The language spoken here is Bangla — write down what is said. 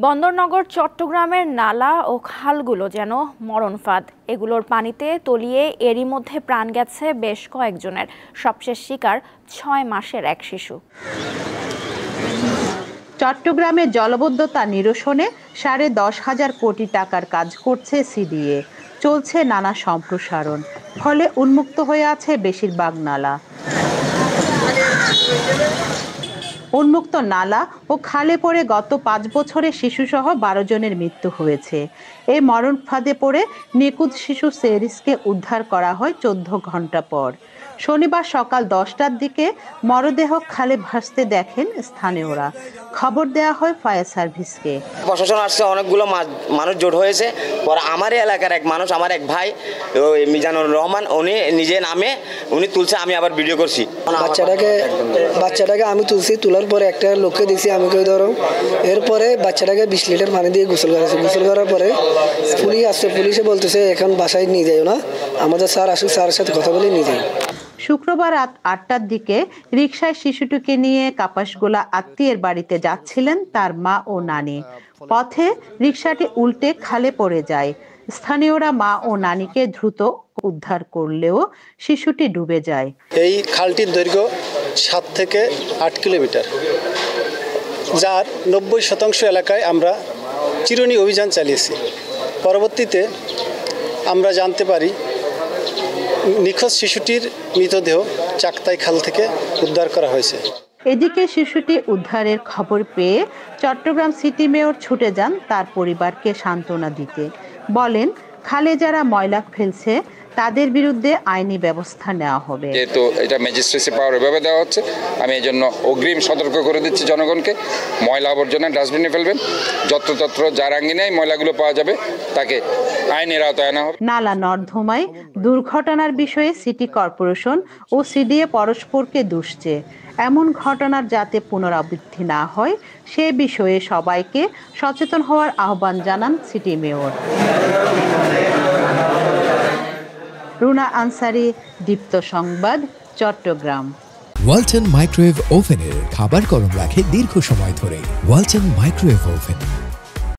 বন্দরনগর চট্টগ্রামের নালা ও খালগুলো যেন মরণ ফাঁদ। এগুলোর পানিতে তলিয়ে এরই মধ্যে প্রাণ গেছে বেশ কয়েকজনের। সবশেষ শিকার ৬ মাসের এক শিশু। চট্টগ্রামে জলাবদ্ধতা নিরসনে ১০,৫০০ কোটি টাকার কাজ করছে সিডিএ। চলছে নানা সম্প্রসারণ, ফলে উন্মুক্ত হয়ে আছে বেশিরভাগ নালা। উন্মুক্ত নালা ও খালে পড়ে গত ৫ বছরে শিশুসহ ১২ জনের মৃত্যু হয়েছে। এই মরণ ফাঁদে পড়ে নিখোঁজ শিশু সেরিসকে উদ্ধার করা হয় ১৪ ঘন্টা পর। শনিবার সকাল ১০টার দিকে মরদেহ খালে ভাসতে দেখেন স্থানীয়রা। খবর দেওয়া হয় ফায়ার সার্ভিসকে। প্রশাসন আসছে, অনেকগুলো মানুষ জোট হয়েছে। পরে আমার এলাকার এক মানুষ, আমার এক ভাই মিজানুর রহমান, উনি নিজে নামে উনি তুলছে, আমি আবার ভিডিও করছি। বাচ্চাটাকে আমি তুলছি, তোলার পরে একটা লোককে দিয়েছি, আমি কেউ ধরো। এরপরে বাচ্চাটাকে ২০ লিটার পানি দিয়ে গোসল করেছে। গোসল করার পরে পুলিশ আসছে, পুলিশে বলতেছে এখন বাসায় নিয়ে যাইও না, আমাদের স্যার আসুক, স্যারের সাথে কথা বলে নিয়ে যাই। শুক্রবার রাত ৮টার দিকে রিকশায় শিশুটিকে নিয়ে কাপাসগোলা আত্মীয়ের বাড়িতে যাচ্ছিলেন তার মা ও নানি। পথে রিকশাটি উল্টে খালে পড়ে যায়। স্থানীয়রা মা ও নানিকে দ্রুত উদ্ধার করলেও শিশুটি ডুবে যায়। এই খালটির দৈর্ঘ্য ৭ থেকে ৮ কিলোমিটার, যার ৯০% এলাকায় আমরা চিরুনি অভিযান চালিয়েছি। পরবর্তীতে আমরা জানতে পারি নিখোঁজ শিশুটির মৃতদেহ চাকতাই খাল থেকে উদ্ধার করা হয়েছে। এদিকে শিশুটি উদ্ধারের খবর পেয়ে চট্টগ্রাম সিটি মেয়র ছুটে যান তার পরিবারকে সান্ত্বনা দিতে। বলেন, খালে যারা ময়লা ফেলছে তাদের বিরুদ্ধে আইনি ব্যবস্থা নেওয়া হবে। যেহেতু এটা ম্যাজিস্ট্রেসি পাওয়ার এভাবে দেওয়া হচ্ছে, আমি এই জন্য অগ্রিম সতর্ক করে দিচ্ছি জনগণকে, ময়লা আবর্জনা ডাস্টবিনে ফেলবেন। যত্রতত্র যার আঙ্গিনায় ময়লাগুলো পাওয়া যাবে তাকে আইনের আওতায় আনা হবে। নালা নর্দমায় দুর্ঘটনার বিষয়ে সিটি কর্পোরেশন ও সিডিএ পরস্পরকে দুষছে। এমন ঘটনার যাতে পুনরাবৃত্তি না হয় সে বিষয়ে সবাইকে সচেতন হওয়ার আহ্বান জানান সিটি মেয়র। রুনা আনসারি, দীপ্ত সংবাদ, চট্টগ্রাম। ওয়ালটন মাইক্রোওয়েভ ওভেনের খাবার গরম রাখে দীর্ঘ সময় ধরে। Walton microwave oven.